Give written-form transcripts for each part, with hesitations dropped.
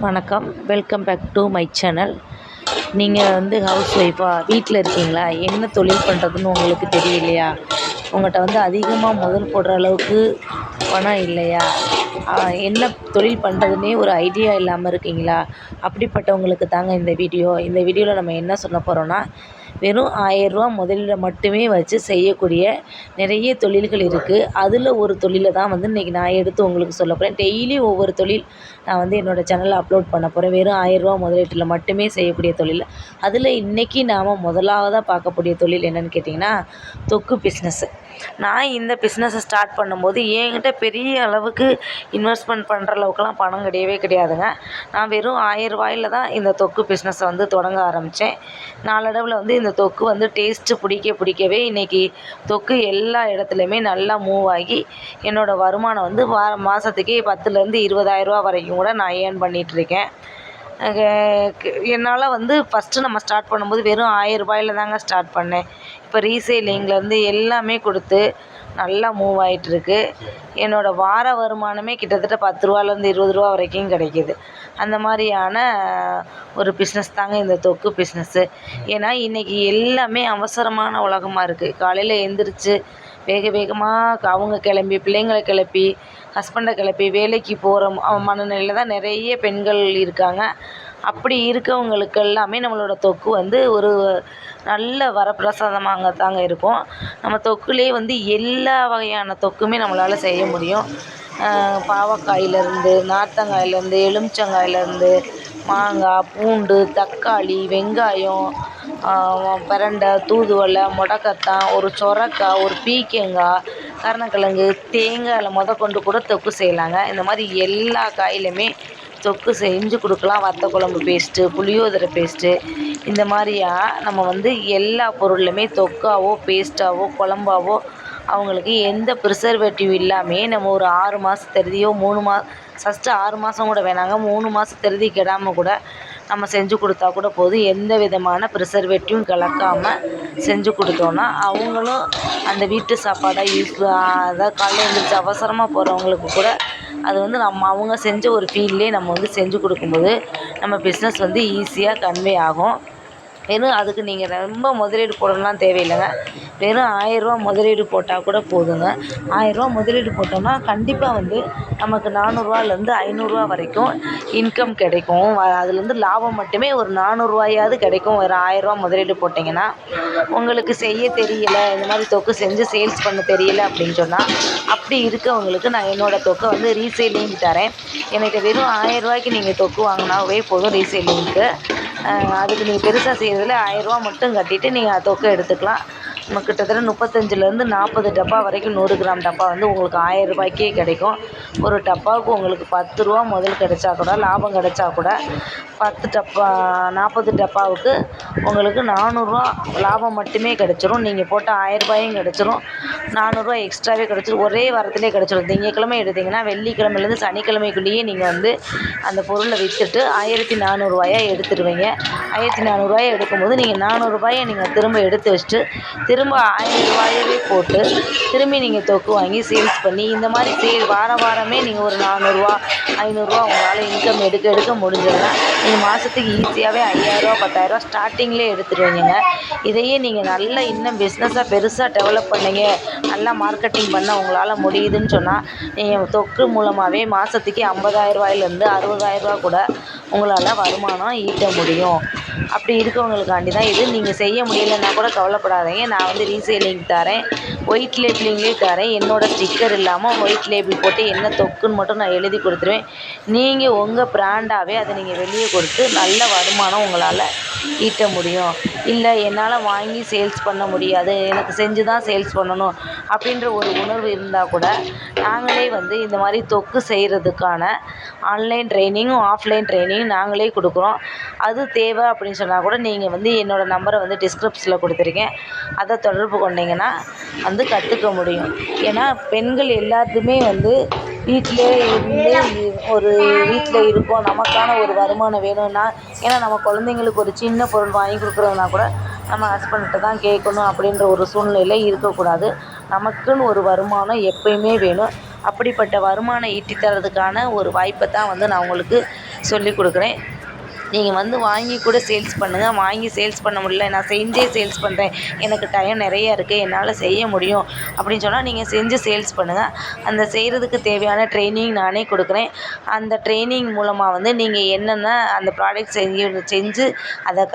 வணக்கம். Welcome back to my channel. நீங்கள் house ஒய்ஃபாக வீட்டில் இருக்கீங்களா? என்ன தொழில் பண்ணுறதுன்னு உங்களுக்கு தெரியலையா? உங்கள்கிட்ட அதிகமாக முதல் போடுற அளவுக்கு பணம் இல்லையா? என்ன தொழில் பண்ணுறதுன்னே ஒரு ஐடியா இல்லாமல் இருக்கீங்களா? அப்படிப்பட்டவங்களுக்கு தாங்க இந்த வீடியோ. இந்த வீடியோவில் நம்ம என்ன சொல்ல போகிறோன்னா, வெறும் ரூ. 1000 முதலீட மட்டுமே வச்சு செய்யக்கூடிய நிறைய தொழில்கள் இருக்குது. அதில் ஒரு தொழிலை தான் இன்றைக்கி நான் எடுத்து உங்களுக்கு சொல்ல போகிறேன். டெய்லியும் ஒவ்வொரு தொழில் நான் என்னோடய சேனலில் அப்லோட் பண்ண போகிறேன். வெறும் ரூ. 1000 முதலீட்டில் மட்டுமே செய்யக்கூடிய தொழில். அதில் இன்றைக்கி நாம் முதலாவதாக பார்க்கக்கூடிய தொழில் என்னென்னு கேட்டிங்கன்னா, தொக்கு பிஸ்னஸ்ஸு. நான் இந்த பிஸ்னஸை ஸ்டார்ட் பண்ணும்போது என்கிட்ட பெரிய அளவுக்கு இன்வெஸ்ட்மெண்ட் பண்ணுற அளவுக்குலாம் பணம் கிடையவே கிடையாதுங்க. நான் வெறும் ரூ. 1000 தான் இந்த தொக்கு பிஸ்னஸை தொடங்க ஆரம்பித்தேன். நாளடைவில் இந்த தொக்கு டேஸ்ட்டு பிடிக்கவே இன்றைக்கி தொக்கு எல்லா இடத்துலையுமே நல்லா மூவ் ஆகி என்னோடய வருமானம் மாதத்துக்கே 10,000 to 20,000 வரைக்கும் கூட நான் ஏர்ன் பண்ணிகிட்ருக்கேன். என்னால் ஃபஸ்ட்டு நம்ம ஸ்டார்ட் பண்ணும்போது வெறும் ரூ. 1000 தாங்க ஸ்டார்ட் பண்ணேன். இப்போ ரீசேலிங்லேருந்து எல்லாமே கொடுத்து நல்லா மூவ் ஆகிட்டுருக்கு. என்னோடய வார வருமானமே கிட்டத்தட்ட ரூ. 10 to 20 வரைக்கும் கிடைக்கிது. அந்த மாதிரியான ஒரு பிஸ்னஸ் தாங்க இந்த தொக்கு பிஸ்னஸ்ஸு. ஏன்னா இன்றைக்கி எல்லாமே அவசரமான உலகமாக இருக்குது. காலையில் எழுந்திரிச்சு வேகமாக அவங்க கிளம்பி பிள்ளைங்களை கிளப்பி ஹஸ்பண்டை கிளப்பி வேலைக்கு போகிற மனநிலையில் தான் நிறைய பெண்கள் இருக்காங்க. அப்படி இருக்கவங்களுக்கு எல்லாமே நம்மளோட தொக்கு ஒரு நல்ல வரப்பிரசாதமாக தாங்க இருக்கும். நம்ம தொக்குலேயே எல்லா வகையான தொக்குமே நம்மளால் செய்ய முடியும். பாவக்காயிலேருந்து நார்த்தங்காயிலேருந்து எலுமிச்சங்காயிலேருந்து மாங்காய், பூண்டு, தக்காளி, வெங்காயம், பிரண்டை, தூதுவளை, முடக்கத்தான், ஒரு சொரக்காய், ஒரு பீக்கங்காய், கருணக்கிழங்கு, தேங்காயில் முதற்கொண்டு கூட தொக்கு செய்யலாங்க. இந்த மாதிரி எல்லா காயிலுமே தொக்கு செஞ்சு கொடுக்கலாம். வத்த குழம்பு பேஸ்ட்டு, புளியோதரை பேஸ்ட்டு, இந்த மாதிரியா நம்ம எல்லா பொருள்லையுமே தொக்காவோ பேஸ்ட்டாவோ குழம்பாவோ அவங்களுக்கு எந்த ப்ரிசர்வேட்டிவ் இல்லாமையே நம்ம ஒரு 6 மாதத்தருதியோ 3 ஃபஸ்ட்டு 6 மாதம் கூட வேணாங்க, 3 மாதத்தருதி கெடாமல் கூட நம்ம செஞ்சு கொடுத்தா கூட போதும். எந்த விதமான ப்ரிசர்வேட்டிவும் கலக்காமல் செஞ்சு கொடுத்தோன்னா அவங்களும் அந்த வீட்டு சாப்பாடாக அதாவது காலையில் எழுந்திரிச்சு அவசரமாக போகிறவங்களுக்கு கூட அது நம்ம அவங்க செஞ்ச ஒரு ஃபீல்லே நம்ம செஞ்சு கொடுக்கும்போது நம்ம பிஸ்னஸ் ஈஸியாக கன்வே ஆகும். வெறும் அதுக்கு நீங்கள் ரொம்ப முதலீடு போடணும்லாம் தேவையில்லைங்க. வெறும் ரூ. 1000 முதலீடு போட்டால் கூட போதுங்க. ரூ. 1000 முதலீடு போட்டோம்னா கண்டிப்பாக நமக்கு ரூ. 400லேருந்து ரூ. 500 வரைக்கும் இன்கம் கிடைக்கும். அதுலேருந்து லாபம் மட்டுமே ஒரு ரூ. 400 கிடைக்கும். ஒரு ரூ. 1000 முதலீடு போட்டிங்கன்னா உங்களுக்கு செய்ய தெரியல, இந்த மாதிரி தொக்கு செஞ்சு சேல்ஸ் பண்ண தெரியல அப்படின்னு சொன்னால், அப்படி இருக்கவங்களுக்கு நான் என்னோடய தொக்கை ரீசேலிங் தரேன். எனக்கு வெறும் ரூ. 1000 நீங்கள் தொக்கு வாங்கினாவே போதும் ரீசேலிங்க்கு. அதுக்கு நீங்கள் பெருசாக செய்கிறதுல ரூ. 1000 மட்டும் கட்டிவிட்டு நீங்கள் தொக்கை எடுத்துக்கலாம். நம்ம கிட்டத்தட்ட 35லேருந்து 40 டப்பா வரைக்கும் 100 கிராம் டப்பா உங்களுக்கு ரூ. 1000 கிடைக்கும். ஒரு டப்பாவுக்கு உங்களுக்கு ரூ. 10 முதல் கிடைச்சா கூட லாபம் கிடைச்சா கூட 10 டப்பா 40 டப்பாவுக்கு உங்களுக்கு ரூ. 400 லாபம் மட்டுமே கிடைச்சிரும். நீங்கள் போட்ட ரூ. 1000 கிடைச்சிரும். ரூ. 400 எக்ஸ்ட்ராவே கிடைச்சிரும். ஒரே வாரத்திலே கிடைச்சிரும். திங்கக்கிழமை எடுத்திங்கன்னா வெள்ளிக்கிழமையிலேருந்து சனிக்கிழமைக்குள்ளேயே நீங்கள் அந்த பொருளை விற்றுட்டு ரூ. 1400 எடுத்துடுவீங்க. ரூ. 1400 எடுக்கும்போது நீங்கள் ரூ. 400 நீங்கள் திரும்ப எடுத்து வச்சுட்டு திரும்ப ரூ. 1000 போட்டு திரும்பி நீங்கள் தொக்கு வாங்கி சேல்ஸ் பண்ணி இந்த மாதிரி வாரமே நீங்கள் ஒரு ரூ. 400 ரூ. 500 உங்களால் இன்கம் எடுக்க முடிஞ்சதுன்னா நீங்கள் மாதத்துக்கு ஈஸியாகவே ரூ. 5000 10,000 ஸ்டார்டிங்லேயே எடுத்துருவீங்க. இதையே நீங்கள் நல்லா இன்னும் பிஸ்னஸாக பெருசாக டெவலப் பண்ணீங்க, நல்லா மார்க்கெட்டிங் பண்ண உங்களால் முடியுதுன்னு சொன்னால் நீங்கள் தொக்கு மூலமாகவே மாதத்துக்கு ரூ. 50,000லேருந்து ரூ. 60,000 கூட உங்களால் வருமானம் ஈட்ட முடியும். அப்படி இருக்கவங்களுக்காண்டி தான் இது. நீங்கள் செய்ய முடியலைன்னா கூட கவலைப்படாதீங்க. நான் ரீசேலிங் தரேன், ஒயிட் லேபிளிங்லேயே தரேன். என்னோடய ஸ்டிக்கர் இல்லாமல் ஒயிட் லேபிள் போட்டு என்ன தொக்குன்னு மட்டும் நான் எழுதி கொடுத்துருவேன். நீங்கள் உங்கள் ப்ராண்டாகவே அதை நீங்கள் வெளியே கொடுத்து நல்ல வருமானம் உங்களால் ஈட்ட முடியும். இல்லை என்னால் வாங்கி சேல்ஸ் பண்ண முடியாது, எனக்கு செஞ்சு தான் சேல்ஸ் பண்ணணும் அப்படின்ற ஒரு உணர்வு இருந்தால் கூட நாங்களே இந்த மாதிரி தொக்கு செய்கிறதுக்கான ஆன்லைன் ட்ரைனிங்கும் ஆஃப்லைன் ட்ரைனிங் நாங்களே கொடுக்குறோம். அது தேவை அப்படின்னு சொன்னால் கூட நீங்கள் என்னோடய நம்பரை டிஸ்கிரிப்ஷனில் கொடுத்துருக்கேன். அதை தொடர்பு கொண்டீங்கன்னா கற்றுக்க முடியும். ஏன்னா பெண்கள் எல்லாத்துக்குமே வீட்டிலே இருந்து ஒரு வீட்டில் இருக்கோம், நமக்கான ஒரு வருமானம் வேணும்னா, ஏன்னா நம்ம குழந்தைங்களுக்கு ஒரு சின்ன பொருள் வாங்கி கொடுக்குறதுனா கூட நம்ம ஹஸ்பண்ட்கிட்ட தான் கேட்கணும் அப்படின்ற ஒரு சூழ்நிலை இருக்கக்கூடாது. நமக்குன்னு ஒரு வருமானம் எப்பயுமே வேணும். அப்படிப்பட்ட வருமானம் ஈட்டி தரதுக்கான ஒரு வாய்ப்பை தான் நான் உங்களுக்கு சொல்லிக் கொடுக்குறேன். நீங்கள் வந்து வாங்கி கூட சேல்ஸ் பண்ணுங்கள். வாங்கி சேல்ஸ் பண்ண முடியல, நான் செஞ்சே சேல்ஸ் பண்ணுறேன், எனக்கு டைம் நிறைய இருக்குது, என்னால் செய்ய முடியும் அப்படின்னு சொன்னால் நீங்கள் செஞ்சு சேல்ஸ் பண்ணுங்கள். அந்த செய்கிறதுக்கு தேவையான ட்ரைனிங் நானே கொடுக்குறேன். அந்த ட்ரைனிங் மூலமாக வந்து நீங்கள் என்னென்ன அந்த ப்ராடக்ட் செஞ்சு அதை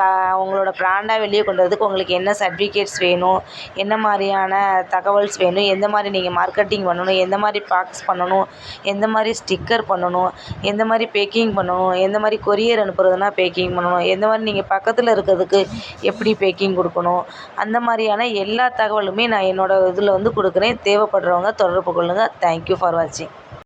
உங்களோட ப்ராண்டாக வெளியே கொண்டு வரதுக்கு உங்களுக்கு என்ன சர்டிஃபிகேட்ஸ் வேணும், என்ன மாதிரியான தகவல்ஸ் வேணும், எந்த மாதிரி நீங்கள் மார்க்கெட்டிங் பண்ணணும், எந்த மாதிரி பாக்ஸ் பண்ணணும், எந்த மாதிரி ஸ்டிக்கர் பண்ணணும், எந்த மாதிரி பேக்கிங் பண்ணணும், எந்த மாதிரி கொரியர் அனுப்புறதுனா பேக்கிங் பண்ணணும், எந்த மாதிரி நீங்கள் பக்கத்தில் இருக்கிறதுக்கு எப்படி பேக்கிங் கொடுக்கணும், அந்த மாதிரியான எல்லா தகவலுமே நான் என்னோடய இதில் வந்து கொடுக்குறேன். தேவைப்படுறவங்க தொடர்பு கொள்ளுங்கள். தேங்க்யூ ஃபார் வாட்சிங்.